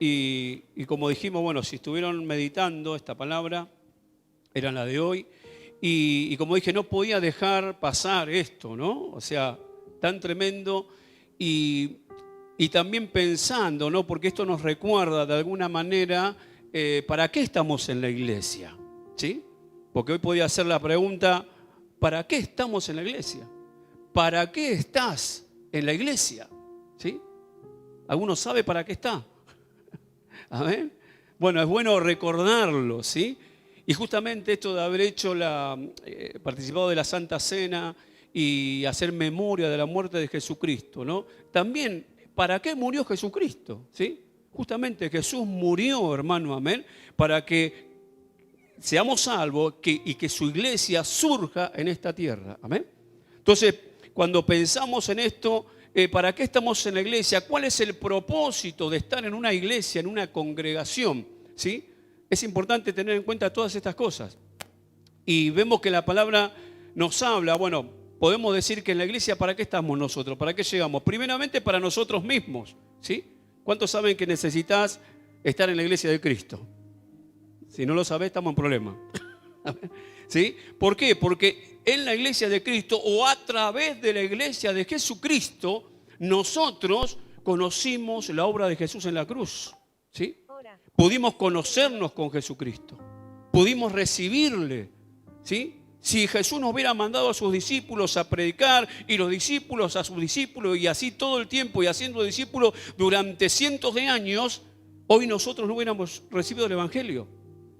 Y como dijimos, bueno, si estuvieron meditando esta palabra, era la de hoy. Y como dije, no podía dejar pasar esto, ¿no? O sea, tan tremendo. Y también pensando, ¿no? Porque esto nos recuerda de alguna manera para qué estamos en la iglesia, ¿sí? Porque hoy podía hacer la pregunta, ¿para qué estamos en la iglesia? ¿Para qué estás en la iglesia? ¿Sí? ¿Alguno sabe para qué está? Amén. Bueno, es bueno recordarlo, ¿sí? Y justamente esto de haber hecho participado de la Santa Cena y hacer memoria de la muerte de Jesucristo, ¿no? También, ¿para qué murió Jesucristo? ¿Sí? Justamente Jesús murió, hermano, amén, para que seamos salvos y que su iglesia surja en esta tierra, amén. Entonces, cuando pensamos en esto, ¿para qué estamos en la iglesia? ¿Cuál es el propósito de estar en una iglesia, en una congregación? ¿Sí? Es importante tener en cuenta todas estas cosas. Y vemos que la palabra nos habla, bueno, podemos decir que en la iglesia, ¿para qué estamos nosotros? ¿Para qué llegamos? Primeramente para nosotros mismos, ¿sí? ¿Cuántos saben que necesitas estar en la iglesia de Cristo? Si no lo sabés, estamos en problema. ¿Sí? ¿Por qué? Porque en la iglesia de Cristo o a través de la iglesia de Jesucristo, nosotros conocimos la obra de Jesús en la cruz. ¿Sí? Pudimos conocernos con Jesucristo. Pudimos recibirle. ¿Sí? Si Jesús nos hubiera mandado a sus discípulos a predicar y los discípulos a sus discípulos y así todo el tiempo y haciendo discípulos durante cientos de años, hoy nosotros no hubiéramos recibido el Evangelio.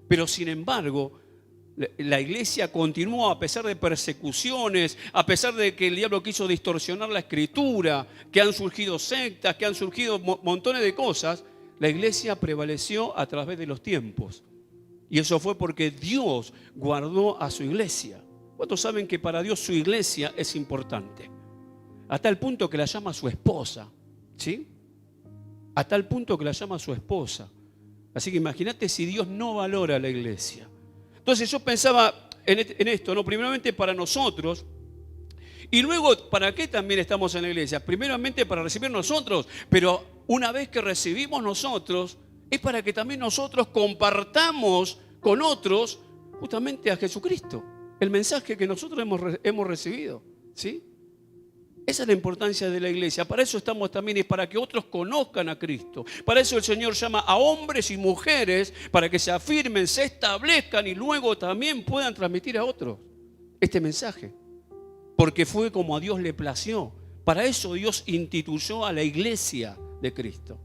Pero sin embargo, la iglesia continuó a pesar de persecuciones, a pesar de que el diablo quiso distorsionar la escritura, que han surgido sectas, que han surgido montones de cosas. La iglesia prevaleció a través de los tiempos. Y eso fue porque Dios guardó a su iglesia. ¿Cuántos saben que para Dios su iglesia es importante? Hasta el punto que la llama su esposa. ¿Sí? Hasta el punto que la llama su esposa. Así que imagínate si Dios no valora a la iglesia. Entonces yo pensaba en esto, ¿no? Primeramente para nosotros. Y luego, ¿para qué también estamos en la iglesia? Primeramente para recibir nosotros. Pero una vez que recibimos nosotros, es para que también nosotros compartamos con otros justamente a Jesucristo. El mensaje que nosotros hemos recibido. ¿Sí? Esa es la importancia de la iglesia. Para eso estamos también, y para que otros conozcan a Cristo. Para eso el Señor llama a hombres y mujeres para que se afirmen, se establezcan y luego también puedan transmitir a otros este mensaje. Porque fue como a Dios le plació. Para eso Dios instituyó a la iglesia de Cristo.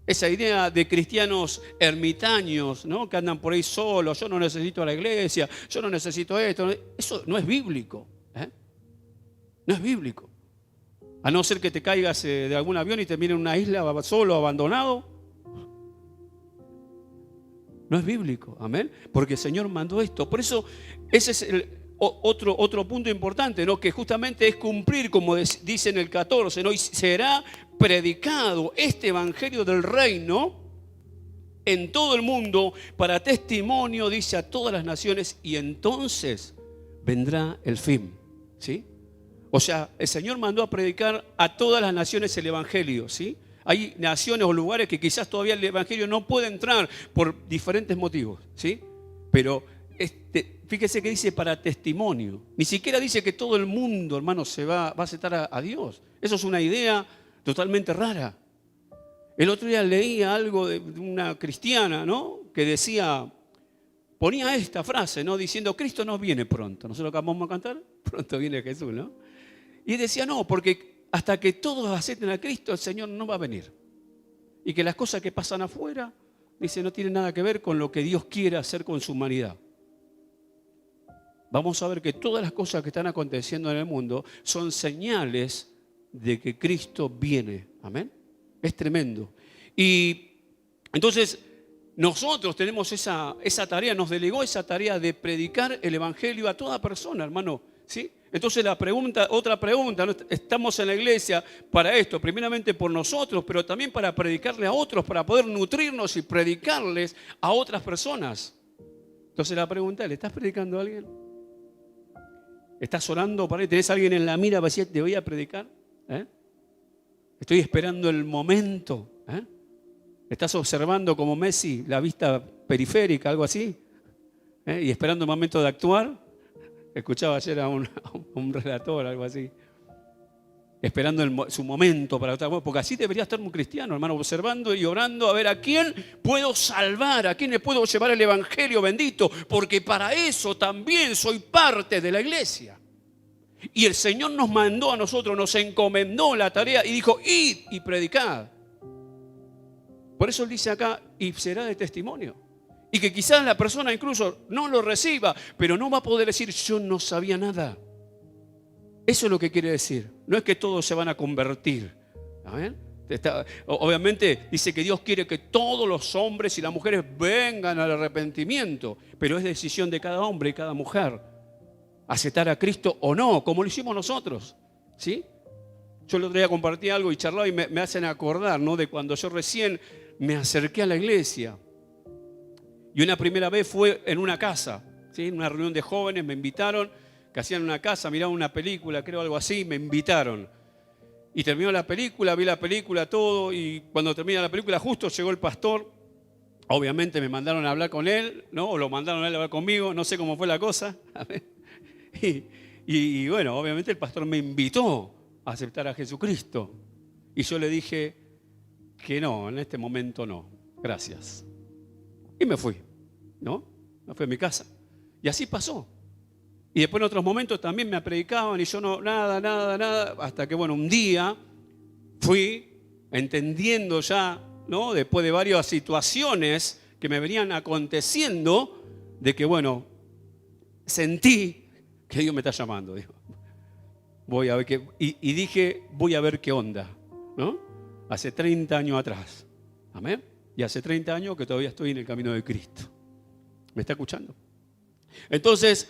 Esa idea de cristianos ermitaños, ¿no? Que andan por ahí solos, yo no necesito a la iglesia, yo no necesito esto. Eso no es bíblico. No es bíblico. A no ser que te caigas de algún avión y te mire en una isla solo, abandonado. No es bíblico, amén. Porque el Señor mandó esto. Por eso ese es otro punto importante, ¿no? Que justamente es cumplir, como dice en el 14, ¿no? Y será predicado este evangelio del reino en todo el mundo para testimonio, dice, a todas las naciones, y entonces vendrá el fin. ¿Sí? O sea, el Señor mandó a predicar a todas las naciones el evangelio, ¿sí? Hay naciones o lugares que quizás todavía el evangelio no puede entrar por diferentes motivos, ¿sí? Pero fíjese que dice para testimonio. Ni siquiera dice que todo el mundo, hermano, se va a aceptar a Dios. Eso es una idea totalmente rara. El otro día leía algo de una cristiana, ¿no? Que decía, ponía esta frase, ¿no? Diciendo, Cristo no viene pronto. ¿Nosotros acabamos de cantar? Pronto viene Jesús, ¿no? Y decía, no, porque hasta que todos acepten a Cristo, el Señor no va a venir. Y que las cosas que pasan afuera, dice, no tienen nada que ver con lo que Dios quiere hacer con su humanidad. Vamos a ver que todas las cosas que están aconteciendo en el mundo son señales de que Cristo viene. Amén. Es tremendo. Y entonces nosotros tenemos esa tarea, nos delegó esa tarea de predicar el evangelio a toda persona, hermano. ¿Sí? Entonces otra pregunta, ¿no? Estamos en la iglesia para esto, primeramente por nosotros, pero también para predicarle a otros, para poder nutrirnos y predicarles a otras personas. Entonces la pregunta es, ¿le estás predicando a alguien? ¿Estás orando para él? ¿Tenés a alguien en la mira para decir, te voy a predicar? Estoy esperando el momento. ¿Estás observando como Messi la vista periférica, algo así? Y esperando el momento de actuar. Escuchaba ayer a un relator, algo así. Esperando su momento para actuar. Porque así debería estar un cristiano, hermano, observando y orando a ver a quién puedo salvar, a quién le puedo llevar el evangelio bendito. Porque para eso también soy parte de la iglesia. Y el Señor nos mandó a nosotros, nos encomendó la tarea y dijo, id y predicad. Por eso Él dice acá, y será de testimonio. Y que quizás la persona incluso no lo reciba, pero no va a poder decir, yo no sabía nada. Eso es lo que quiere decir. No es que todos se van a convertir. ¿Amén? Obviamente dice que Dios quiere que todos los hombres y las mujeres vengan al arrepentimiento, pero es decisión de cada hombre y cada mujer aceptar a Cristo o no, como lo hicimos nosotros. ¿Sí? Yo el otro día compartí algo y charlaba y me hacen acordar, ¿no?, de cuando yo recién me acerqué a la iglesia. Y una primera vez fue en una casa, ¿sí? En una reunión de jóvenes me invitaron, que hacían una casa, miraban una película, creo algo así, me invitaron. Y terminó la película, vi la película, todo, y cuando termina la película justo llegó el pastor. Obviamente me mandaron a hablar con él, ¿no? O lo mandaron a él a hablar conmigo, no sé cómo fue la cosa. Y bueno, obviamente el pastor me invitó a aceptar a Jesucristo. Y yo le dije que no, en este momento no, gracias. Y me fui, ¿no? Me fui a mi casa. Y así pasó. Y después en otros momentos también me predicaban y yo no, nada, hasta que, bueno, un día fui entendiendo ya, ¿no?, después de varias situaciones que me venían aconteciendo, de que, bueno, sentí que Dios me está llamando, digo. Voy a ver qué, y dije, voy a ver qué onda, ¿no? Hace 30 años atrás, amén. Y hace 30 años que todavía estoy en el camino de Cristo. ¿Me está escuchando? Entonces,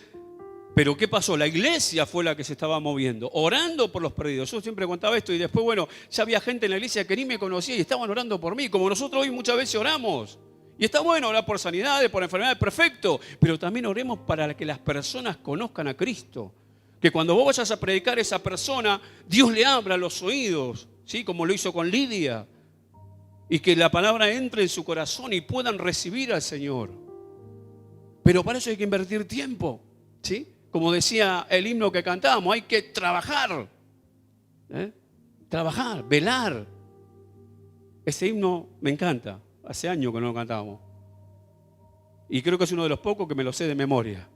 ¿pero qué pasó? La iglesia fue la que se estaba moviendo, orando por los perdidos. Yo siempre contaba esto y después, bueno, ya había gente en la iglesia que ni me conocía y estaban orando por mí, como nosotros hoy muchas veces oramos. Y está bueno orar por sanidades, por enfermedades, perfecto, pero también oremos para que las personas conozcan a Cristo. Que cuando vos vayas a predicar a esa persona, Dios le abra los oídos, ¿sí?, como lo hizo con Lidia. Y que la palabra entre en su corazón y puedan recibir al Señor. Pero para eso hay que invertir tiempo, ¿sí? Como decía el himno que cantábamos, hay que trabajar. Trabajar, velar. Ese himno me encanta. Hace años que no lo cantábamos. Y creo que es uno de los pocos que me lo sé de memoria.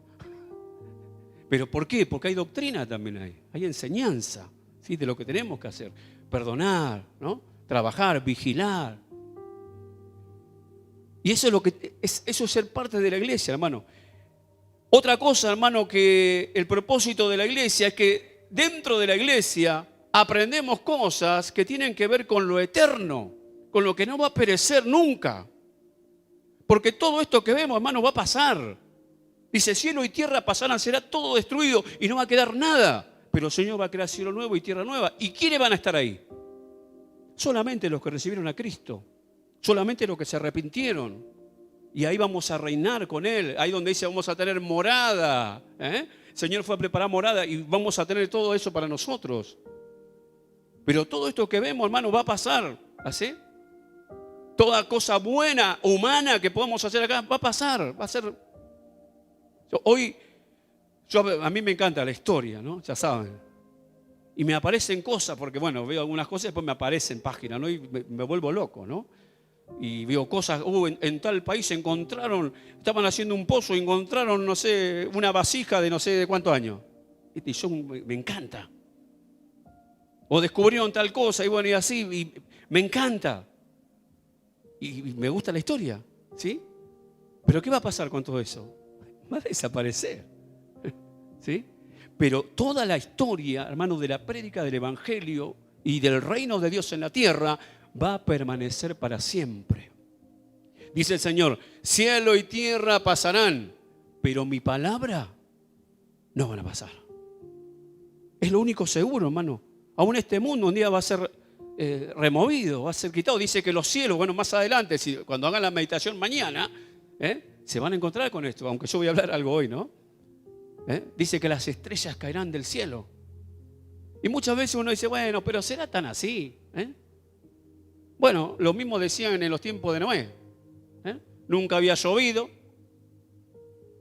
¿Pero por qué? Porque hay doctrina también ahí. Hay enseñanza, ¿sí?, de lo que tenemos que hacer. Perdonar, ¿no? Trabajar, vigilar. Y eso es lo que eso es ser parte de la iglesia, hermano. Otra cosa, hermano, que el propósito de la iglesia es que dentro de la iglesia aprendemos cosas que tienen que ver con lo eterno, con lo que no va a perecer nunca. Porque todo esto que vemos, hermano, va a pasar. Dice, cielo y tierra pasarán, será todo destruido y no va a quedar nada. Pero el Señor va a crear cielo nuevo y tierra nueva. ¿Y quiénes van a estar ahí? Solamente los que recibieron a Cristo. Solamente los que se arrepintieron. Y ahí vamos a reinar con Él. Ahí donde dice vamos a tener morada. El Señor fue a preparar morada y vamos a tener todo eso para nosotros. Pero todo esto que vemos, hermano, va a pasar. ¿Así? Toda cosa buena, humana que podamos hacer acá, va a pasar. Va a ser. Hoy, a mí me encanta la historia, ¿no? Ya saben. Y me aparecen cosas, porque bueno, veo algunas cosas y después me aparecen páginas, ¿no? Y me vuelvo loco, ¿no? Y veo cosas, en tal país estaban haciendo un pozo y encontraron, no sé, una vasija de no sé de cuántos años. Y yo me encanta. O descubrieron tal cosa y bueno, y así, y me encanta. Y me gusta la historia, ¿sí? Pero ¿qué va a pasar con todo eso? Va a desaparecer, ¿sí? Pero toda la historia, hermano, de la prédica del Evangelio y del reino de Dios en la tierra va a permanecer para siempre. Dice el Señor, cielo y tierra pasarán, pero mi palabra no van a pasar. Es lo único seguro, hermano. Aún este mundo un día va a ser removido, va a ser quitado. Dice que los cielos, bueno, más adelante, cuando hagan la meditación mañana, se van a encontrar con esto, aunque yo voy a hablar algo hoy, ¿no? Dice que las estrellas caerán del cielo. Y muchas veces uno dice, bueno, pero ¿será tan así? Bueno, lo mismo decían en los tiempos de Noé. Nunca había llovido,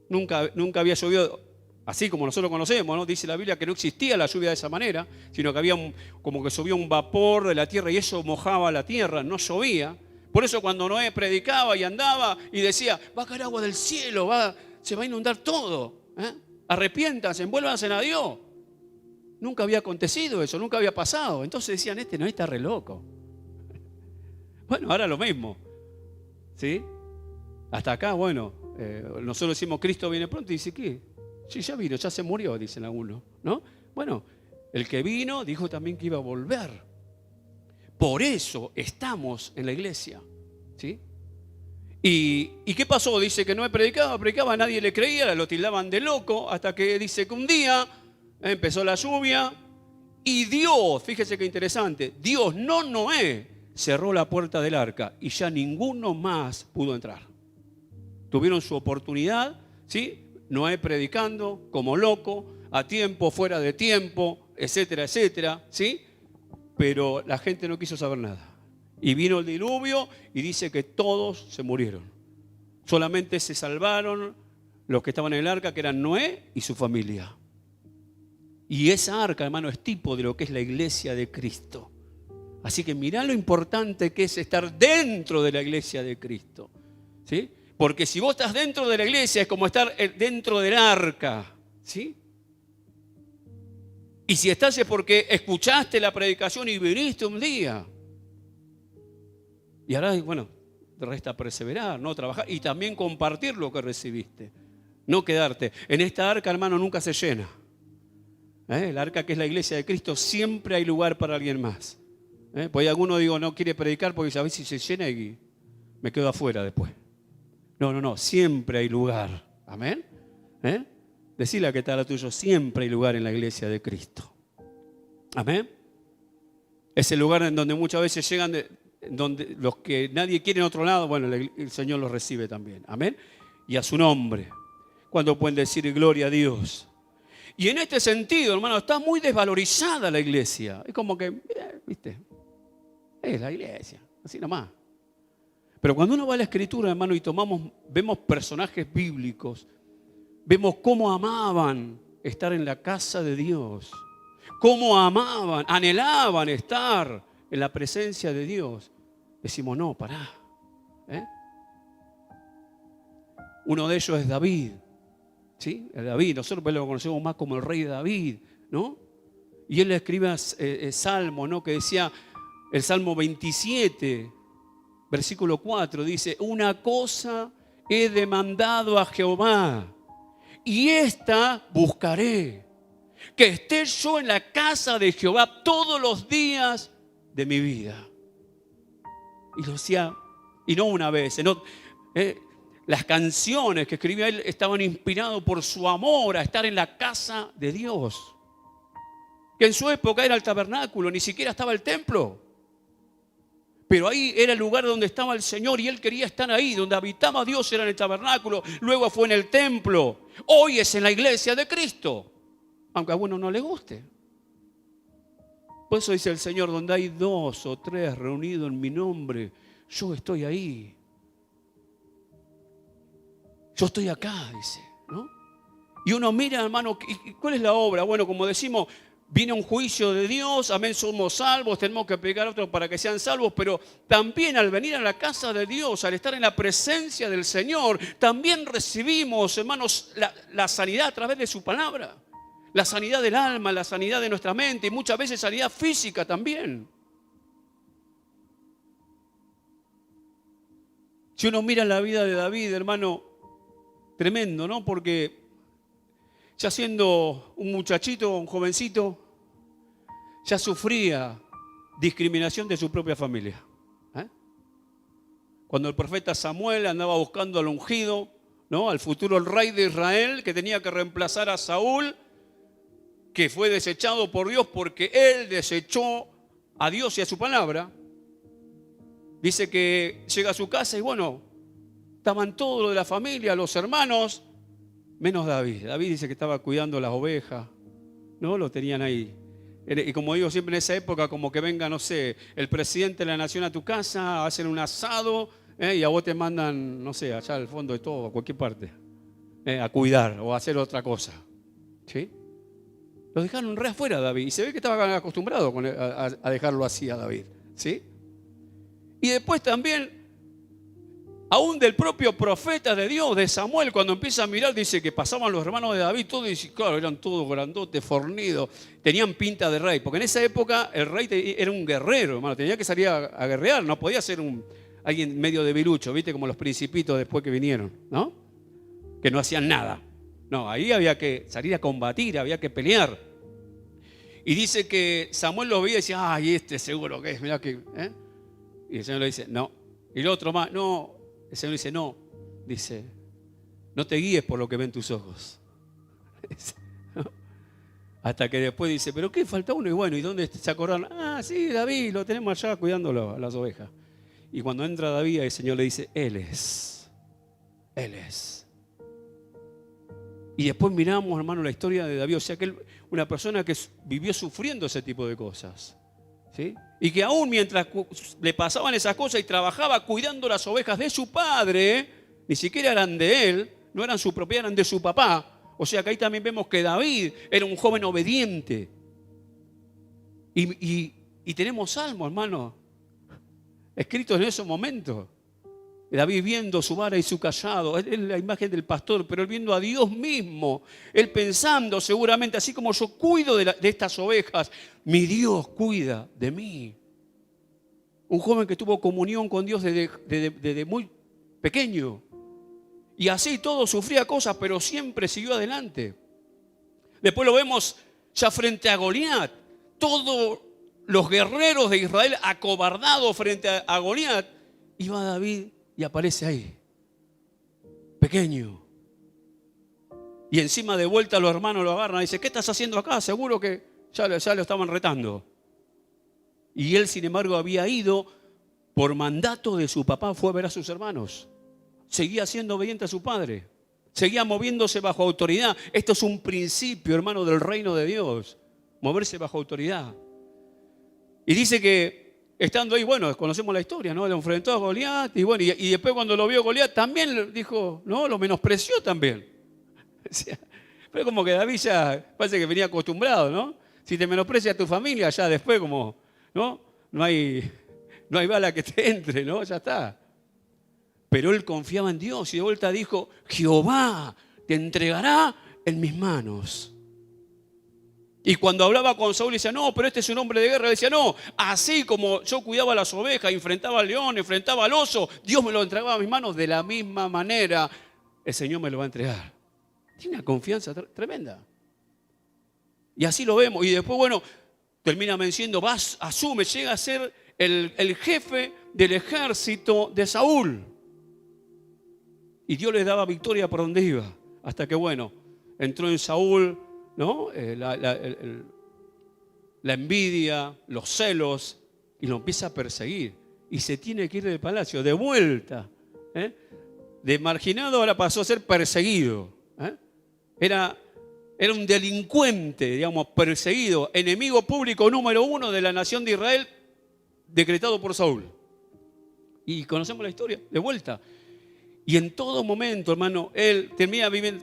nunca había llovido así como nosotros conocemos, ¿no? Dice la Biblia que no existía la lluvia de esa manera, sino que había como que subía un vapor de la tierra y eso mojaba la tierra, no llovía. Por eso cuando Noé predicaba y andaba y decía, va a caer agua del cielo, se va a inundar todo, arrepiéntanse, envuélvanse a Dios. Nunca había acontecido eso, nunca había pasado. Entonces decían, Noé está re loco. Bueno, ahora lo mismo, ¿sí? Hasta acá, bueno, nosotros decimos Cristo viene pronto y dice, ¿qué? Sí, ya vino, ya se murió, dicen algunos, ¿no? Bueno, el que vino dijo también que iba a volver. Por eso estamos en la iglesia, ¿sí? ¿Y qué pasó? Dice que no predicaba, nadie le creía, lo tildaban de loco, hasta que dice que un día empezó la lluvia y Dios, fíjese qué interesante, Dios, no Noé, cerró la puerta del arca y ya ninguno más pudo entrar. Tuvieron su oportunidad, ¿sí? Noé predicando como loco, a tiempo, fuera de tiempo, etcétera, etcétera, ¿sí? Pero la gente no quiso saber nada. Y vino el diluvio y dice que todos se murieron. Solamente se salvaron los que estaban en el arca, que eran Noé y su familia. Y esa arca, hermano, es tipo de lo que es la iglesia de Cristo. Así que mirá lo importante que es estar dentro de la iglesia de Cristo, ¿sí? Porque si vos estás dentro de la iglesia es como estar dentro del arca, ¿sí? Y si estás es porque escuchaste la predicación y viniste un día. Y ahora, bueno, te resta perseverar, no trabajar y también compartir lo que recibiste. No quedarte. En esta arca, hermano, nunca se llena. El arca que es la iglesia de Cristo, siempre hay lugar para alguien más. Pues alguno digo no quiere predicar porque dice, a ver si se llena y me quedo afuera después. No, siempre hay lugar. Amén. Decile a que está la tuyo, siempre hay lugar en la iglesia de Cristo. Amén. Es el lugar en donde muchas veces llegan, donde los que nadie quiere en otro lado, bueno, el Señor los recibe también. Amén. Y a su nombre. Cuando pueden decir gloria a Dios. Y en este sentido, hermano, está muy desvalorizada la iglesia. Es como que, viste, es la iglesia, así nomás. Pero cuando uno va a la Escritura, hermano, y vemos personajes bíblicos, vemos cómo amaban estar en la casa de Dios, cómo amaban, anhelaban estar en la presencia de Dios. Decimos, no, pará. Uno de ellos es David, ¿sí? David, nosotros lo conocemos más como el rey David, ¿no? Y él le escribe Salmo, ¿no? Que decía, el Salmo 27, versículo 4, dice, una cosa he demandado a Jehová, y esta buscaré, que esté yo en la casa de Jehová todos los días de mi vida. Y lo decía, y no una vez, las canciones que escribía él estaban inspiradas por su amor a estar en la casa de Dios. Que en su época era el tabernáculo, ni siquiera estaba el templo. Pero ahí era el lugar donde estaba el Señor y él quería estar ahí, donde habitaba Dios era en el tabernáculo, luego fue en el templo, hoy es en la iglesia de Cristo, aunque a uno no le guste. Por eso dice el Señor, donde hay 2 o 3 reunidos en mi nombre, yo estoy ahí. Yo estoy acá, dice, ¿no? Y uno mira, hermano, ¿cuál es la obra? Bueno, como decimos, viene un juicio de Dios, amén, somos salvos, tenemos que pegar a otros para que sean salvos, pero también al venir a la casa de Dios, al estar en la presencia del Señor, también recibimos, hermanos, la sanidad a través de su palabra, la sanidad del alma, la sanidad de nuestra mente y muchas veces sanidad física también. Si uno mira la vida de David, hermano, tremendo, ¿no? Porque ya siendo un muchachito, un jovencito, ya sufría discriminación de su propia familia. Cuando el profeta Samuel andaba buscando al ungido, ¿no? Al futuro rey de Israel, que tenía que reemplazar a Saúl, que fue desechado por Dios porque él desechó a Dios y a su palabra. Dice que llega a su casa y bueno, estaban todos los de la familia, los hermanos, menos David. David dice que estaba cuidando las ovejas, ¿no? Lo tenían ahí Y como digo siempre en esa época, como que venga, no sé, el presidente de la nación a tu casa, hacen un asado, y a vos te mandan, no sé, allá al fondo de todo, a cualquier parte, a cuidar o a hacer otra cosa. ¿Sí? Lo dejaron re afuera a David y se ve que estaba acostumbrado a dejarlo así a David. ¿Sí? Y después también, aún del propio profeta de Dios, de Samuel, cuando empieza a mirar, dice que pasaban los hermanos de David, todos, y claro, eran todos grandotes, fornidos, tenían pinta de rey, porque en esa época el rey era un guerrero, hermano, tenía que salir a guerrear, no podía ser alguien medio debilucho, ¿viste? Como los principitos después que vinieron, ¿no? Que no hacían nada. No, ahí había que salir a combatir, había que pelear. Y dice que Samuel lo veía y decía, ay, este seguro que es, mirá que... Y el Señor le dice, no. Y el otro más, no. El Señor dice, no. Dice, no te guíes por lo que ven tus ojos. ¿No? Hasta que después dice, ¿pero qué? Falta uno. Y bueno, ¿y dónde se acordaron? Ah, sí, David, lo tenemos allá cuidando a las ovejas. Y cuando entra David, el Señor le dice, Él es. Él es. Y después miramos, hermano, la historia de David. O sea, que él, una persona que vivió sufriendo ese tipo de cosas. ¿Sí? Y que aún mientras le pasaban esas cosas y trabajaba cuidando las ovejas de su padre, ni siquiera eran de él, no eran su propiedad, eran de su papá. O sea que ahí también vemos que David era un joven obediente. Y tenemos salmos, hermano, escritos en esos momentos. David viendo su vara y su cayado, es la imagen del pastor, pero él viendo a Dios mismo, él pensando seguramente, así como yo cuido de estas ovejas, mi Dios cuida de mí. Un joven que tuvo comunión con Dios desde muy pequeño. Y así todo sufría cosas, pero siempre siguió adelante. Después lo vemos ya frente a Goliat. Todos los guerreros de Israel acobardados frente a Goliat. Y va David y aparece ahí, pequeño. Y encima de vuelta los hermanos lo agarran y dicen, ¿qué estás haciendo acá? Seguro que ya lo estaban retando. Y él, sin embargo, había ido por mandato de su papá, fue a ver a sus hermanos. Seguía siendo obediente a su padre. Seguía moviéndose bajo autoridad. Esto es un principio, hermano, del reino de Dios. Moverse bajo autoridad. Y dice que estando ahí, bueno, conocemos la historia, ¿no? Lo enfrentó a Goliat y bueno, y después cuando lo vio Goliat también dijo, no, lo menospreció también. O sea, pero como que David ya parece que venía acostumbrado, ¿no? Si te menosprecia a tu familia, ya después como, ¿no? No hay bala que te entre, ¿no? Ya está. Pero él confiaba en Dios y de vuelta dijo, Jehová te entregará en mis manos. Y cuando hablaba con Saúl decía, no, pero este es un hombre de guerra. Le decía, no, así como yo cuidaba las ovejas, enfrentaba al león, enfrentaba al oso, Dios me lo entregaba a mis manos, de la misma manera el Señor me lo va a entregar. Tiene una confianza tremenda. Y así lo vemos. Y después, bueno, termina venciendo, asume, llega a ser el jefe del ejército de Saúl. Y Dios le daba victoria por donde iba. Hasta que, bueno, entró en Saúl, ¿no? La envidia, los celos, y lo empieza a perseguir. Y se tiene que ir del palacio, de vuelta. De marginado ahora pasó a ser perseguido. Era un delincuente, digamos, perseguido, enemigo público número 1 de la nación de Israel, decretado por Saúl. Y conocemos la historia, de vuelta. Y en todo momento, hermano, él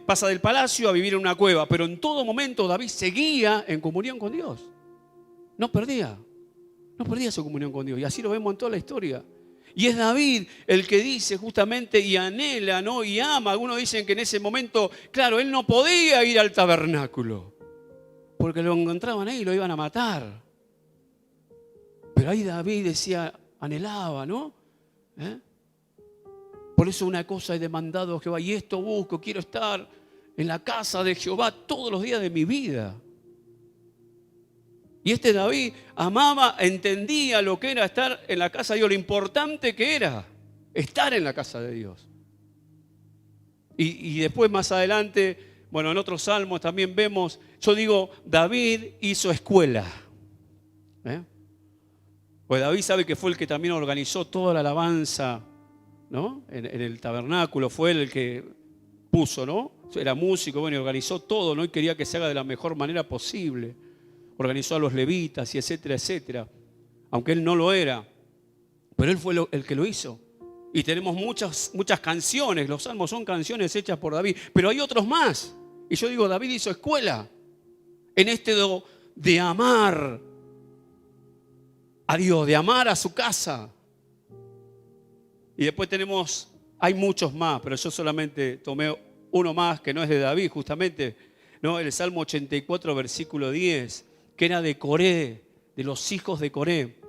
pasa del palacio a vivir en una cueva, pero en todo momento David seguía en comunión con Dios. No perdía su comunión con Dios. Y así lo vemos en toda la historia. Y es David el que dice justamente y anhela, ¿no? Y ama. Algunos dicen que en ese momento, claro, él no podía ir al tabernáculo, porque lo encontraban ahí y lo iban a matar. Pero ahí David decía, anhelaba, ¿no? Por eso una cosa he demandado a Jehová y esto busco, quiero estar en la casa de Jehová todos los días de mi vida. Y este David amaba, entendía lo que era estar en la casa de Dios, lo importante que era estar en la casa de Dios. Y después más adelante, bueno, en otros salmos también vemos, yo digo, David hizo escuela. Pues David sabe que fue el que también organizó toda la alabanza, ¿no? En el tabernáculo, fue él el que puso, ¿no? Era músico, bueno, y organizó todo, ¿no? Y quería que se haga de la mejor manera posible. organizó a los levitas y etcétera, etcétera. Aunque él no lo era, pero él fue el que lo hizo. Y tenemos muchas canciones, los salmos son canciones hechas por David, pero hay otros más. Y yo digo, David hizo escuela en este de amar a Dios, de amar a su casa. Y después hay muchos más, pero yo solamente tomé uno más que no es de David, justamente, ¿no? El Salmo 84, versículo 10, que era de Coré, de los hijos de Coré,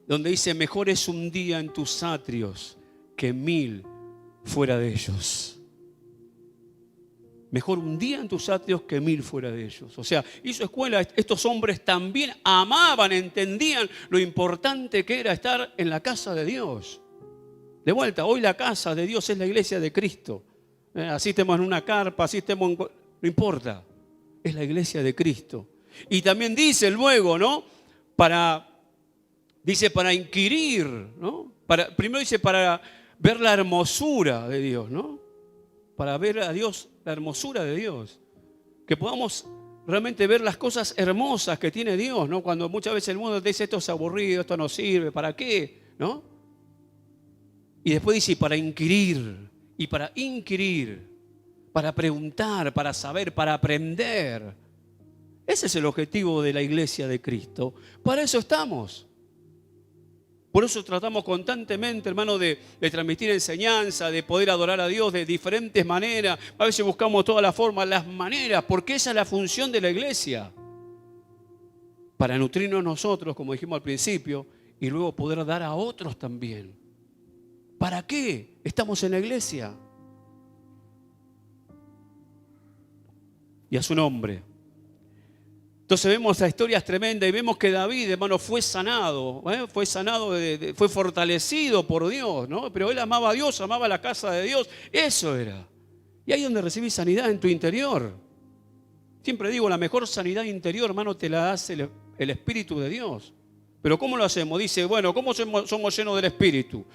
donde dice: mejor es un día en tus atrios que 1000 fuera de ellos. Mejor un día en tus atrios que 1000 fuera de ellos. O sea, hizo escuela. Estos hombres también amaban, entendían lo importante que era estar en la casa de Dios. De vuelta, hoy la casa de Dios es la iglesia de Cristo. Así estemos en una carpa, así estemos no importa. Es la iglesia de Cristo. Y también dice luego, ¿no? Para inquirir, ¿no? Primero dice para ver la hermosura de Dios, ¿no? Para ver a Dios, la hermosura de Dios. Que podamos realmente ver las cosas hermosas que tiene Dios, ¿no? Cuando muchas veces el mundo te dice: esto es aburrido, esto no sirve, ¿para qué? ¿No? Y después dice: para inquirir, para preguntar, para saber, para aprender. Ese es el objetivo de la iglesia de Cristo. Para eso estamos. Por eso tratamos constantemente, hermano, de transmitir enseñanza, de poder adorar a Dios de diferentes maneras. A veces buscamos todas las formas, las maneras, porque esa es la función de la iglesia. Para nutrirnos nosotros, como dijimos al principio, y luego poder dar a otros también. ¿Para qué estamos en la iglesia? Y a su nombre. Entonces vemos las historias tremendas y vemos que David, hermano, fue sanado, fue fortalecido por Dios, ¿no? Pero él amaba a Dios, amaba la casa de Dios, eso era. Y ahí es donde recibís sanidad en tu interior. Siempre digo, la mejor sanidad interior, hermano, te la hace el Espíritu de Dios. Pero ¿cómo lo hacemos? Dice, bueno, ¿cómo somos llenos del Espíritu?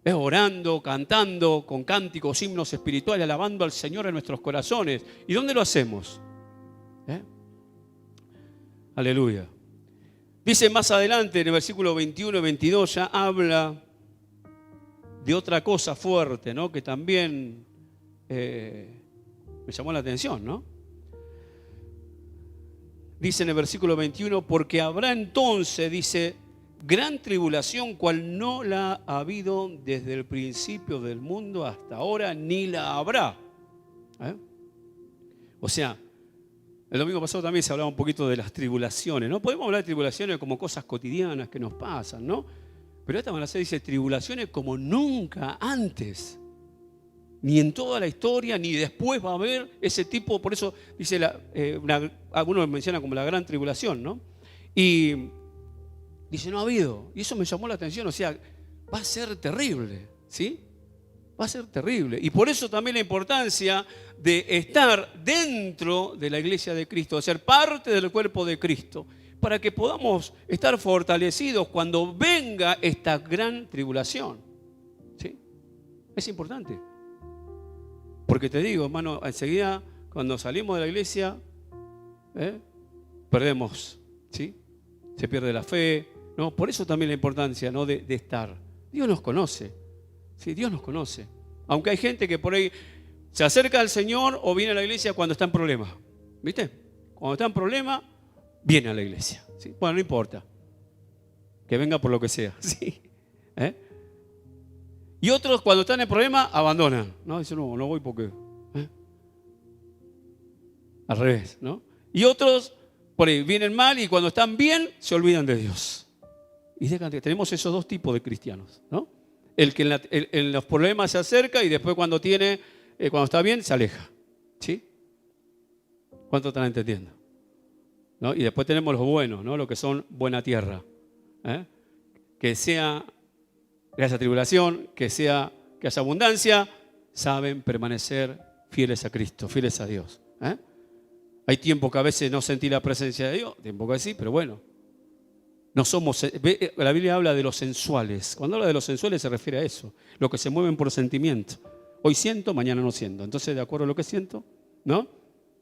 Es orando, cantando, con cánticos, himnos espirituales, alabando al Señor en nuestros corazones. ¿Y dónde lo hacemos? Aleluya. Dice más adelante en el versículo 21 y 22, ya habla de otra cosa fuerte, ¿no? Que también me llamó la atención, ¿no? Dice en el versículo 21, porque habrá entonces, dice, gran tribulación cual no la ha habido desde el principio del mundo hasta ahora, ni la habrá. O sea, el domingo pasado también se hablaba un poquito de las tribulaciones, ¿no? Podemos hablar de tribulaciones como cosas cotidianas que nos pasan, ¿no? Pero esta manera se dice tribulaciones como nunca antes. Ni en toda la historia, ni después va a haber ese tipo, por eso dice, algunos mencionan como la gran tribulación, ¿no? Y dice, no ha habido. Y eso me llamó la atención, o sea, va a ser terrible, ¿sí? Va a ser terrible. Y por eso también la importancia de estar dentro de la iglesia de Cristo, de ser parte del cuerpo de Cristo, para que podamos estar fortalecidos cuando venga esta gran tribulación. ¿Sí? Es importante. Porque te digo, hermano, enseguida, cuando salimos de la iglesia, perdemos, ¿sí? Se pierde la fe, ¿no? Por eso también la importancia, ¿no? de estar. Dios nos conoce. Sí, Dios nos conoce. Aunque hay gente que por ahí se acerca al Señor o viene a la iglesia cuando está en problemas. ¿Viste? Cuando está en problemas, viene a la iglesia. ¿Sí? Bueno, no importa. Que venga por lo que sea. ¿Sí? Y otros cuando están en problemas, abandonan. No, dicen, no voy porque... Al revés, ¿no? Y otros por ahí vienen mal y cuando están bien, se olvidan de Dios. Y tenemos esos dos tipos de cristianos, ¿no? El que en los problemas se acerca y después cuando está bien se aleja. ¿Sí? ¿Cuánto están entendiendo? ¿No? Y después tenemos los buenos, ¿no? Los que son buena tierra. Que sea gracias a tribulación, que haya abundancia, saben permanecer fieles a Cristo, fieles a Dios. Hay tiempo que a veces no sentí la presencia de Dios, tiempo que sí, pero bueno. No somos, la Biblia habla de los sensuales. Cuando habla de los sensuales se refiere a eso, los que se mueven por sentimiento. Hoy siento, mañana no siento. Entonces, de acuerdo a lo que siento, ¿no?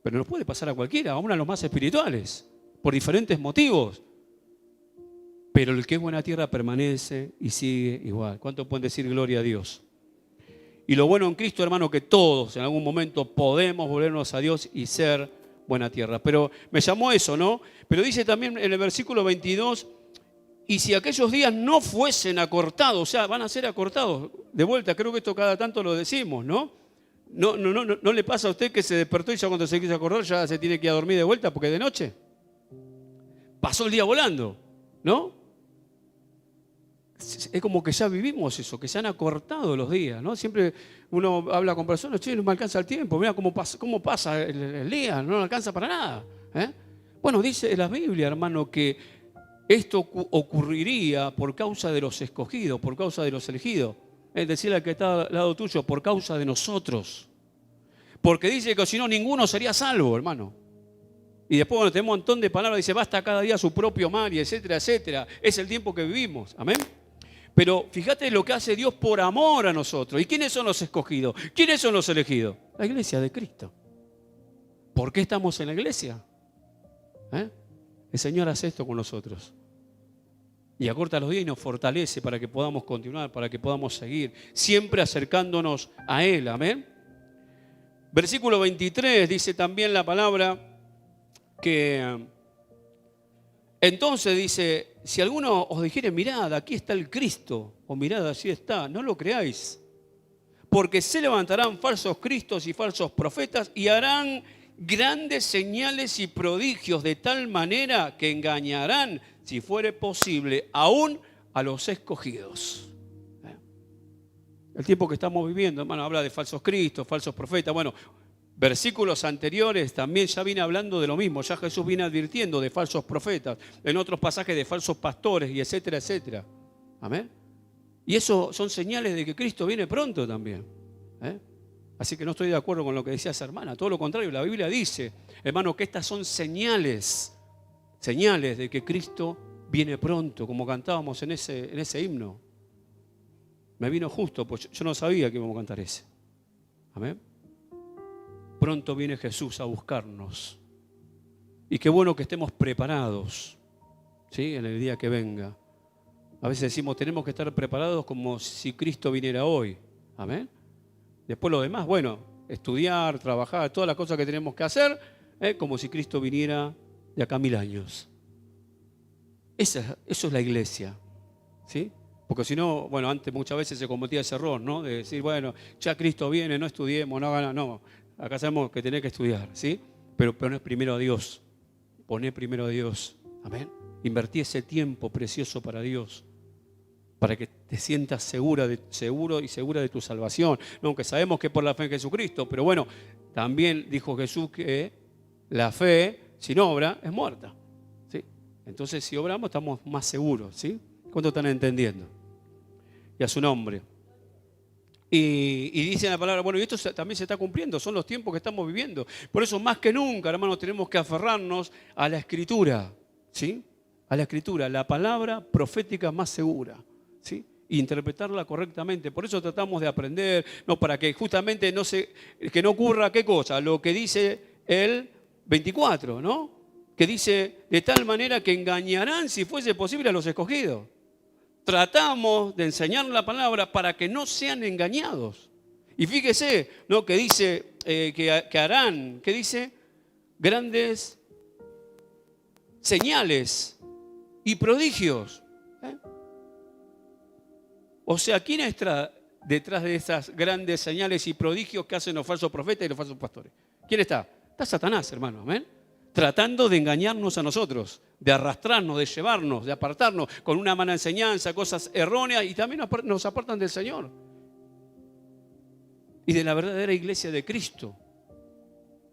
pero nos puede pasar a cualquiera, aún a los más espirituales, por diferentes motivos. Pero el que es buena tierra permanece y sigue igual. ¿Cuánto pueden decir gloria a Dios? Y lo bueno en Cristo, hermano, que todos en algún momento podemos volvernos a Dios y ser buena tierra. Pero me llamó eso, ¿no? Pero dice también en el versículo 22, y si aquellos días no fuesen acortados, o sea, van a ser acortados. De vuelta, creo que esto cada tanto lo decimos, ¿no? ¿No le pasa a usted que se despertó y ya cuando se quiso acordar ya se tiene que ir a dormir de vuelta porque es de noche? Pasó el día volando, ¿no? Es como que ya vivimos eso, que se han acortado los días, ¿no? Siempre uno habla con personas, che, no me alcanza el tiempo, mira cómo pasa el día, no alcanza para nada. Bueno, dice la Biblia, hermano, que esto ocurriría por causa de los escogidos, por causa de los elegidos. Es decir, al que está al lado tuyo, por causa de nosotros. Porque dice que si no, ninguno sería salvo, hermano. Y después, bueno, tenemos un montón de palabras, dice, basta cada día su propio mal, y etcétera, etcétera. Es el tiempo que vivimos, amén. Pero fíjate lo que hace Dios por amor a nosotros. ¿Y quiénes son los escogidos? ¿Quiénes son los elegidos? La iglesia de Cristo. ¿Por qué estamos en la iglesia? El Señor hace esto con nosotros. Y acorta los días y nos fortalece para que podamos continuar, para que podamos seguir, siempre acercándonos a Él. Amén. Versículo 23 dice también la palabra que entonces dice, si alguno os dijere, mirad, aquí está el Cristo, o mirad, allí está, no lo creáis, porque se levantarán falsos cristos y falsos profetas y harán grandes señales y prodigios de tal manera que engañarán, si fuere posible, aún a los escogidos. El tiempo que estamos viviendo, hermano, habla de falsos cristos, falsos profetas. Bueno, versículos anteriores también ya viene hablando de lo mismo. Ya Jesús viene advirtiendo de falsos profetas, en otros pasajes de falsos pastores y etcétera, etcétera. Amén. Y eso son señales de que Cristo viene pronto también. Así que no estoy de acuerdo con lo que decía esa hermana. Todo lo contrario, la Biblia dice, hermano, que estas son señales de que Cristo viene pronto, como cantábamos en ese himno. Me vino justo, pues yo no sabía que íbamos a cantar ese. Amén. Pronto viene Jesús a buscarnos. Y qué bueno que estemos preparados, ¿sí? En el día que venga. A veces decimos, tenemos que estar preparados como si Cristo viniera hoy. Amén. Después lo demás, bueno, estudiar, trabajar, todas las cosas que tenemos que hacer, como si Cristo viniera de acá 1000 años. Eso es la iglesia, ¿sí? Porque si no, bueno, antes muchas veces se cometía ese error, ¿no? De decir, bueno, ya Cristo viene, no estudiemos, no hagan, no. Acá sabemos que tenés que estudiar, ¿sí? Pero poner primero a Dios. Poner primero a Dios. Amén. Invertí ese tiempo precioso para Dios. Para que te sientas seguro y segura de tu salvación. No, aunque sabemos que por la fe en Jesucristo. Pero bueno, también dijo Jesús que la fe sin obra es muerta. ¿Sí? Entonces, si obramos, estamos más seguros. ¿Sí? ¿Cuánto están entendiendo? Y a su nombre. Y dice la palabra, bueno, y esto también se está cumpliendo, son los tiempos que estamos viviendo. Por eso, más que nunca, hermanos, tenemos que aferrarnos a la Escritura, ¿sí? A la Escritura, la palabra profética más segura, ¿sí? Interpretarla correctamente. Por eso tratamos de aprender, no para que justamente que no ocurra qué cosa, lo que dice el 24, ¿no? Que dice, de tal manera que engañarán, si fuese posible, a los escogidos. Tratamos de enseñar la palabra para que no sean engañados. Y fíjese, ¿no? Que dice que harán, ¿qué dice? Grandes señales y prodigios. O sea, ¿quién está detrás de esas grandes señales y prodigios que hacen los falsos profetas y los falsos pastores? ¿Quién está? Está Satanás, hermano, ¿amén? Tratando de engañarnos a nosotros, de arrastrarnos, de llevarnos, de apartarnos con una mala enseñanza, cosas erróneas, y también nos apartan del Señor y de la verdadera iglesia de Cristo.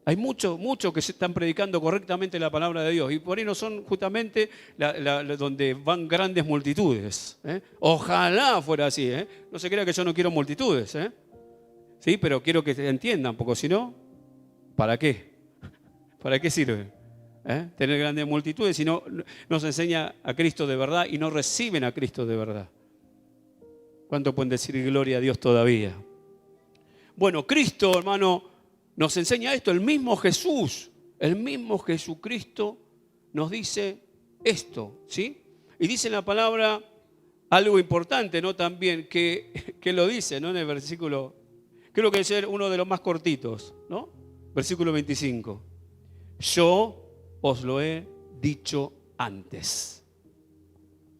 Hay muchos que se están predicando correctamente la palabra de Dios y por ahí no son justamente donde van grandes multitudes. Ojalá fuera así. No se crea que yo no quiero multitudes. Sí, pero quiero que entiendan, porque si no, ¿para qué? ¿Para qué sirve? Tener grandes multitudes si no nos enseña a Cristo de verdad y no reciben a Cristo de verdad. ¿Cuánto pueden decir gloria a Dios todavía? Bueno, Cristo, hermano, nos enseña esto. El mismo Jesús, el mismo Jesucristo nos dice esto, ¿sí? Y dice en la palabra algo importante, ¿no? También, que lo dice, ¿no? En el versículo, creo que es uno de los más cortitos, ¿no? Versículo 25. Yo os lo he dicho antes.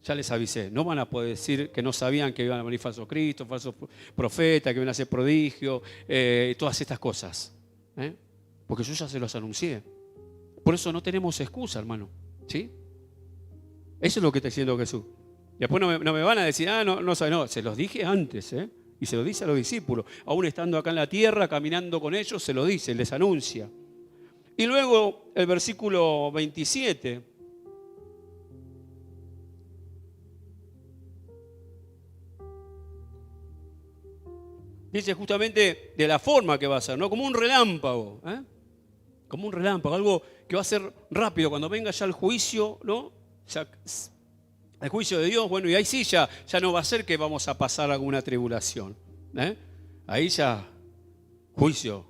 Ya les avisé, no van a poder decir que no sabían que iban a venir falsos cristos, falsos profetas, que iban a hacer prodigios, todas estas cosas. Porque yo ya se los anuncié. Por eso no tenemos excusa, hermano. ¿Sí? Eso es lo que está diciendo Jesús. Y después no me van a decir, no, se los dije antes, y se lo dice a los discípulos. Aún estando acá en la tierra, caminando con ellos, se lo dice, les anuncia. Y luego el versículo 27. Dice justamente de la forma que va a ser, ¿no? Como un relámpago, como un relámpago, algo que va a ser rápido. Cuando venga ya el juicio, ¿no? Ya, el juicio de Dios, bueno, y ahí sí ya no va a ser que vamos a pasar alguna tribulación. Ahí ya, juicio.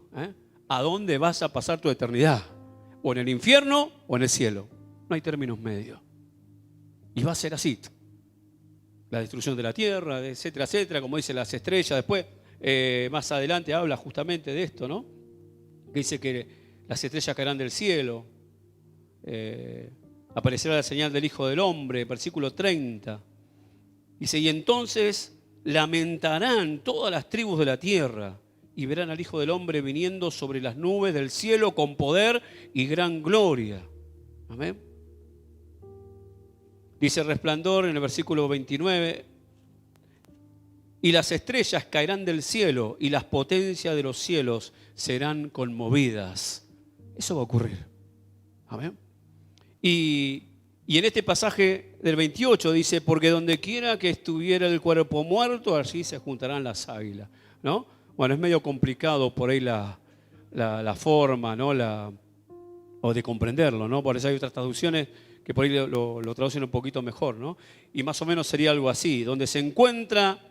¿A dónde vas a pasar tu eternidad? ¿O en el infierno o en el cielo? No hay términos medios. Y va a ser así. La destrucción de la tierra, etcétera, etcétera, como dicen las estrellas. Después, más adelante habla justamente de esto, ¿no? Que dice que las estrellas caerán del cielo. Aparecerá la señal del Hijo del Hombre, versículo 30. Dice, y entonces lamentarán todas las tribus de la tierra y verán al Hijo del Hombre viniendo sobre las nubes del cielo con poder y gran gloria. Amén. Dice resplandor en el versículo 29, y las estrellas caerán del cielo y las potencias de los cielos serán conmovidas. Eso va a ocurrir. Amén. Y en este pasaje del 28 dice, porque donde quiera que estuviera el cuerpo muerto, allí se juntarán las águilas, ¿no? Bueno, es medio complicado por ahí la forma, ¿no? O de comprenderlo, ¿no? Por eso hay otras traducciones que por ahí lo traducen un poquito mejor, ¿no? Y más o menos sería algo así, donde se encuentra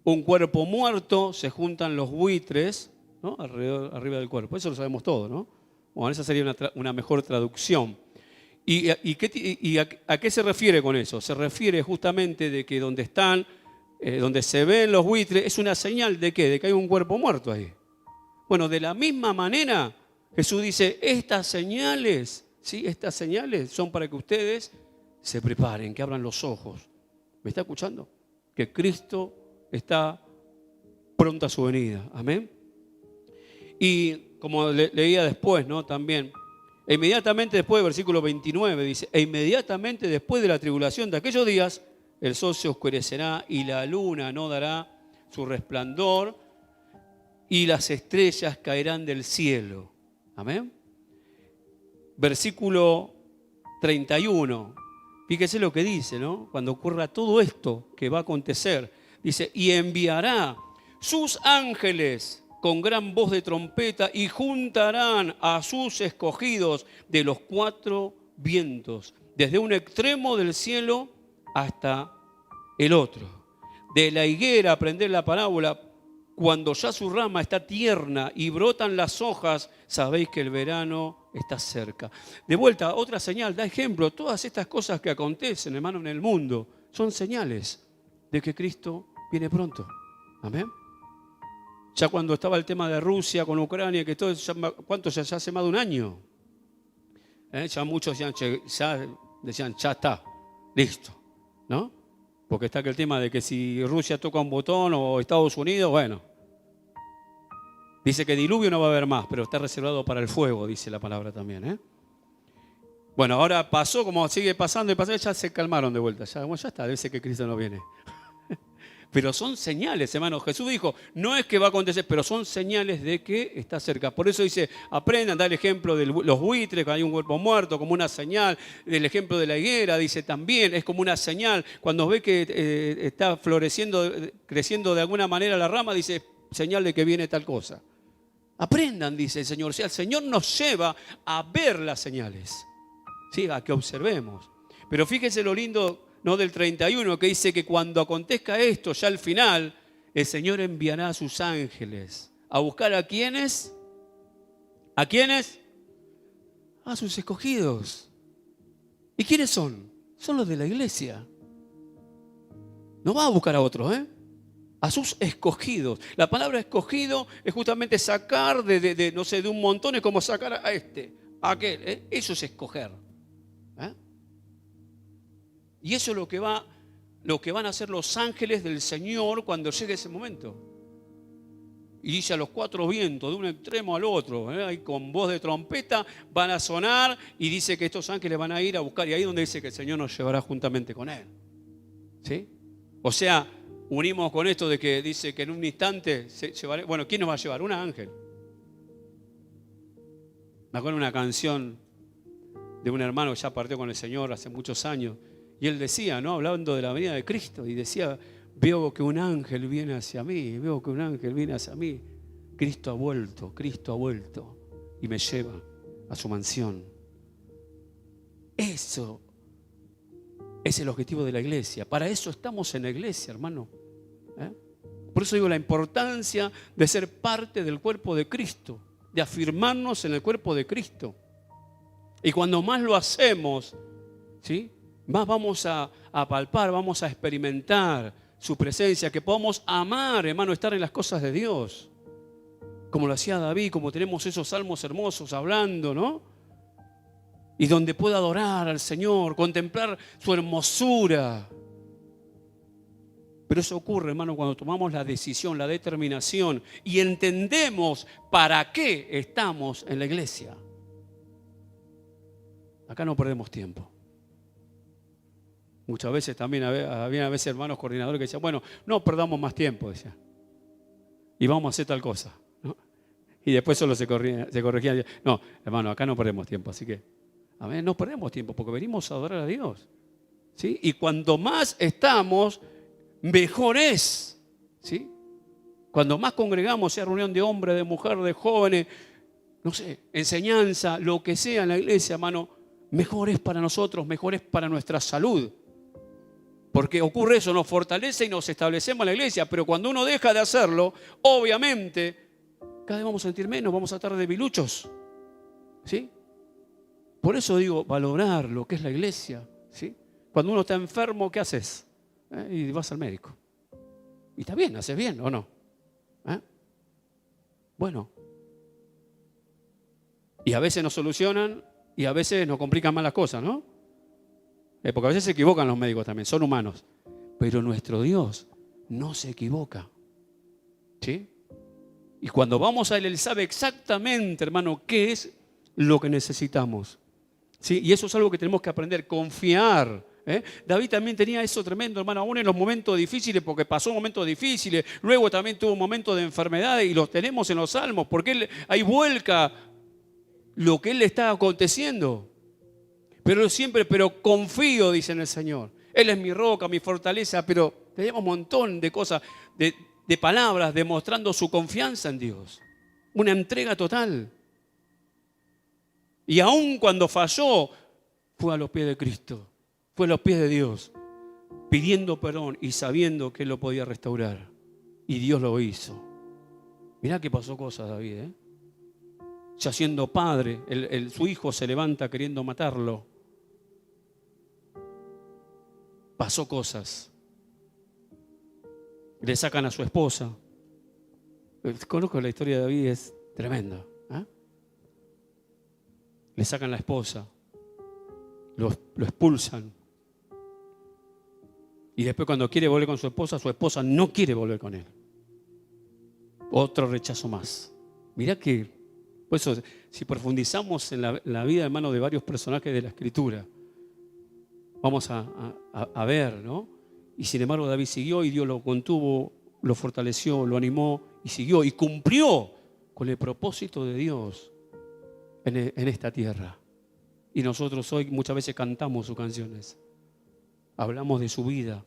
un cuerpo muerto, se juntan los buitres, ¿no? Arriba del cuerpo. Eso lo sabemos todo, ¿no? Bueno, esa sería una mejor traducción. ¿Y a qué se refiere con eso? Se refiere justamente de que donde están, donde se ven los buitres, es una señal de ¿qué? De que hay un cuerpo muerto ahí. Bueno, de la misma manera, Jesús dice, estas señales, ¿sí? Estas señales son para que ustedes se preparen, que abran los ojos. ¿Me está escuchando? Que Cristo está pronto a su venida. Amén. Y como leía después, ¿no? También. E inmediatamente después, versículo 29, dice, e inmediatamente después de la tribulación de aquellos días, el sol se oscurecerá y la luna no dará su resplandor y las estrellas caerán del cielo. Amén. Versículo 31, fíjese lo que dice, ¿no? Cuando ocurra todo esto que va a acontecer, dice, y enviará sus ángeles con gran voz de trompeta y juntarán a sus escogidos de los cuatro vientos, desde un extremo del cielo hasta el otro. De la higuera, aprender la parábola, cuando ya su rama está tierna y brotan las hojas, sabéis que el verano está cerca. De vuelta, otra señal, da ejemplo, todas estas cosas que acontecen, hermano, en el mundo, son señales de que Cristo viene pronto. Amén. Ya cuando estaba el tema de Rusia con Ucrania, que todo eso, ¿cuánto? Ya hace más de un año. Ya muchos decían, ya está, listo, ¿no? Porque está aquel tema de que si Rusia toca un botón o Estados Unidos, bueno. Dice que diluvio no va a haber más, pero está reservado para el fuego, dice la palabra también. Bueno, ahora pasó, como sigue pasando y pasando, ya se calmaron de vuelta. Ya está, debe ser que Cristo no viene. Pero son señales, hermanos. Jesús dijo, no es que va a acontecer, pero son señales de que está cerca. Por eso dice, aprendan, da el ejemplo de los buitres, cuando hay un cuerpo muerto, como una señal. Del ejemplo de la higuera, dice también, es como una señal. Cuando ve que está floreciendo, creciendo de alguna manera la rama, dice, señal de que viene tal cosa. Aprendan, dice el Señor. O sea, el Señor nos lleva a ver las señales, ¿sí? A que observemos. Pero fíjense lo lindo, ¿no? Del 31, que dice que cuando acontezca esto, ya al final, el Señor enviará a sus ángeles a buscar a quienes, ¿A quiénes? A sus escogidos. ¿Y quiénes son? Son los de la iglesia. No va a buscar a otros, a sus escogidos. La palabra escogido es justamente sacar no sé, de un montón, es como sacar a a aquel. Eso es escoger. Y eso es lo que van a hacer los ángeles del Señor cuando llegue ese momento. Y dice a los cuatro vientos, de un extremo al otro, y con voz de trompeta van a sonar y dice que estos ángeles van a ir a buscar. Y ahí es donde dice que el Señor nos llevará juntamente con Él. ¿Sí? O sea, unimos con esto de que dice que en un instante se llevará. Bueno, ¿quién nos va a llevar? Un ángel. Me acuerdo de una canción de un hermano que ya partió con el Señor hace muchos años. Y él decía, ¿no? Hablando de la venida de Cristo, y decía: veo que un ángel viene hacia mí, veo que un ángel viene hacia mí. Cristo ha vuelto y me lleva a su mansión. Eso es el objetivo de la iglesia. Para eso estamos en la iglesia, hermano. Por eso digo la importancia de ser parte del cuerpo de Cristo, de afirmarnos en el cuerpo de Cristo. Y cuando más lo hacemos, ¿sí?, más vamos a palpar, vamos a experimentar su presencia, que podamos amar, hermano, estar en las cosas de Dios. Como lo hacía David, como tenemos esos salmos hermosos hablando, ¿no? Y donde pueda adorar al Señor, contemplar su hermosura. Pero eso ocurre, hermano, cuando tomamos la decisión, la determinación y entendemos para qué estamos en la iglesia. Acá no perdemos tiempo. Muchas veces también había hermanos coordinadores que decían: bueno, no perdamos más tiempo, decía, y vamos a hacer tal cosa, ¿no? Y después solo se corregían. No, hermano, acá no perdemos tiempo, así que no perdemos tiempo porque venimos a adorar a Dios, ¿sí? Y cuanto más estamos, mejor es, ¿sí? Cuando más congregamos, sea reunión de hombres, de mujeres, de jóvenes, no sé, enseñanza, lo que sea en la iglesia, hermano, mejor es para nosotros, mejor es para nuestra salud. Porque ocurre eso, nos fortalece y nos establecemos en la iglesia, pero cuando uno deja de hacerlo, obviamente, cada vez vamos a sentir menos, vamos a estar debiluchos, ¿sí? Por eso digo, valorar lo que es la iglesia, ¿sí? Cuando uno está enfermo, ¿qué haces? Y vas al médico. Y está bien, haces bien, ¿o no? Bueno. Y a veces nos solucionan y a veces nos complican más las cosas, ¿no? Porque a veces se equivocan los médicos también, son humanos. Pero nuestro Dios no se equivoca, ¿sí? Y cuando vamos a Él sabe exactamente, hermano, qué es lo que necesitamos, ¿sí? Y eso es algo que tenemos que aprender, confiar. David también tenía eso tremendo, hermano, aún en los momentos difíciles, porque pasó momentos difíciles, luego también tuvo momentos de enfermedad y los tenemos en los salmos, porque él ahí vuelca lo que él le está aconteciendo. Pero confío, dice en el Señor. Él es mi roca, mi fortaleza, pero tenemos un montón de cosas, de palabras demostrando su confianza en Dios. Una entrega total. Y aun cuando falló, fue a los pies de Cristo, fue a los pies de Dios, pidiendo perdón y sabiendo que Él lo podía restaurar. Y Dios lo hizo. Mirá que pasó cosas, David, Ya siendo padre, su hijo se levanta queriendo matarlo. Pasó cosas. Le sacan a su esposa. Conozco la historia de David, es tremenda. Le sacan la esposa. Lo expulsan. Y después cuando quiere volver con su esposa no quiere volver con él. Otro rechazo más. Mirá que, por eso, si profundizamos en la vida, hermano, de varios personajes de la Escritura, vamos a ver, ¿no? Y sin embargo David siguió y Dios lo contuvo, lo fortaleció, lo animó y siguió y cumplió con el propósito de Dios en esta tierra. Y nosotros hoy muchas veces cantamos sus canciones. Hablamos de su vida,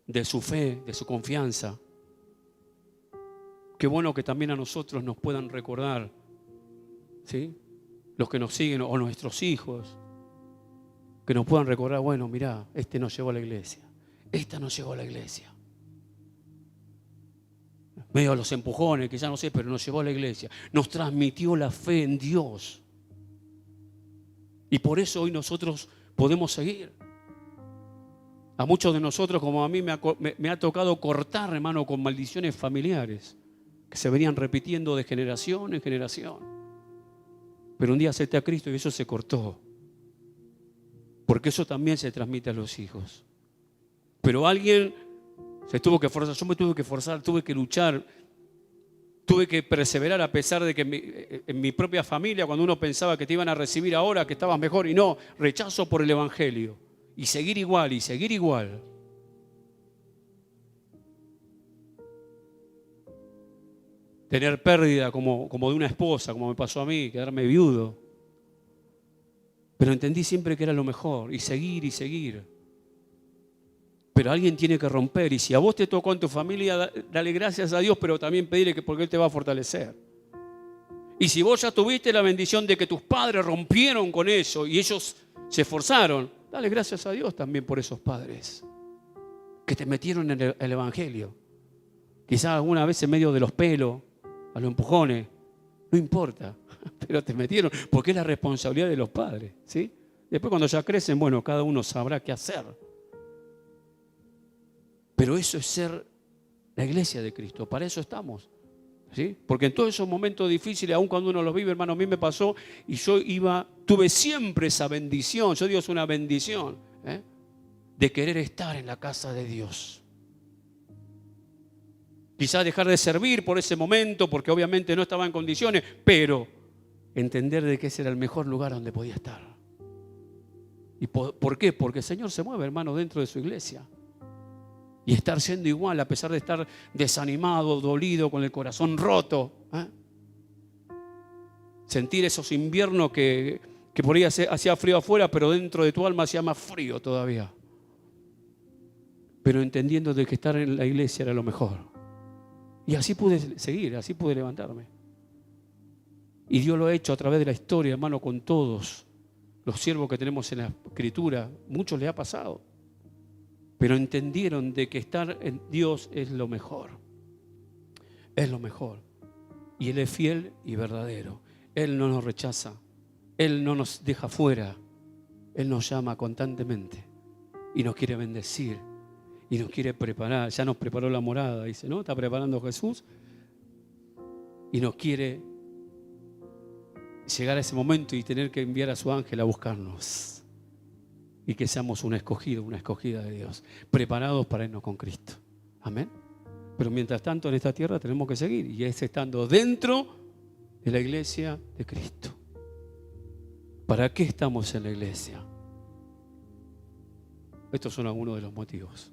de su fe, de su confianza. Qué bueno que también a nosotros nos puedan recordar, ¿sí? Los que nos siguen o nuestros hijos. Que nos puedan recordar, bueno, mirá, nos llevó a la iglesia. Esta nos llevó a la iglesia. medio a los empujones, quizás no sé, pero nos llevó a la iglesia. Nos transmitió la fe en Dios. Y por eso hoy nosotros podemos seguir. A muchos de nosotros, como a mí me ha tocado cortar, hermano, con maldiciones familiares que se venían repitiendo de generación en generación. Pero un día acepté a Cristo y eso se cortó. Porque eso también se transmite a los hijos. Pero alguien se tuvo que forzar, yo me tuve que forzar, tuve que luchar, tuve que perseverar a pesar de que en mi propia familia, cuando uno pensaba que te iban a recibir ahora, que estabas mejor, y no, rechazo por el Evangelio. Y seguir igual, y seguir igual. Tener pérdida como de una esposa, como me pasó a mí, quedarme viudo. Pero entendí siempre que era lo mejor, y seguir y seguir. Pero alguien tiene que romper, y si a vos te tocó en tu familia, dale gracias a Dios, pero también pedirle que porque Él te va a fortalecer. Y si vos ya tuviste la bendición de que tus padres rompieron con eso y ellos se esforzaron, dale gracias a Dios también por esos padres que te metieron en el Evangelio. Quizás alguna vez en medio de los pelos, a los empujones, no importa, pero te metieron, porque es la responsabilidad de los padres, ¿sí? Después cuando ya crecen, bueno, cada uno sabrá qué hacer. Pero eso es ser la iglesia de Cristo, para eso estamos, ¿sí? Porque en todos esos momentos difíciles, aun cuando uno los vive, hermano, a mí me pasó y tuve siempre esa bendición, yo digo es una bendición, de querer estar en la casa de Dios. Quizás dejar de servir por ese momento, porque obviamente no estaba en condiciones, pero entender de que ese era el mejor lugar donde podía estar. ¿Y por qué? Porque el Señor se mueve, hermano, dentro de su iglesia. Y estar siendo igual, a pesar de estar desanimado, dolido, con el corazón roto. Sentir esos inviernos que por ahí hacía frío afuera, pero dentro de tu alma hacía más frío todavía. Pero entendiendo de que estar en la iglesia era lo mejor. Y así pude seguir, así pude levantarme. Y Dios lo ha hecho a través de la historia, hermano, con todos los siervos que tenemos en la Escritura. Muchos les ha pasado. Pero entendieron de que estar en Dios es lo mejor. Es lo mejor. Y Él es fiel y verdadero. Él no nos rechaza. Él no nos deja fuera. Él nos llama constantemente. Y nos quiere bendecir. Y nos quiere preparar. Ya nos preparó la morada, dice, ¿no? Está preparando Jesús. Y nos quiere llegar a ese momento y tener que enviar a su ángel a buscarnos. Y que seamos un escogido, una escogida de Dios. Preparados para irnos con Cristo. Amén. Pero mientras tanto en esta tierra tenemos que seguir. Y es estando dentro de la iglesia de Cristo. ¿Para qué estamos en la iglesia? Estos son algunos de los motivos.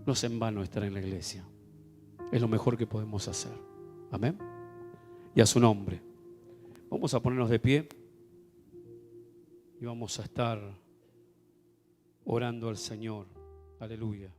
No es en vano estar en la iglesia. Es lo mejor que podemos hacer. Amén. Y a su nombre. Vamos a ponernos de pie. Y vamos a estar orando al Señor. Aleluya.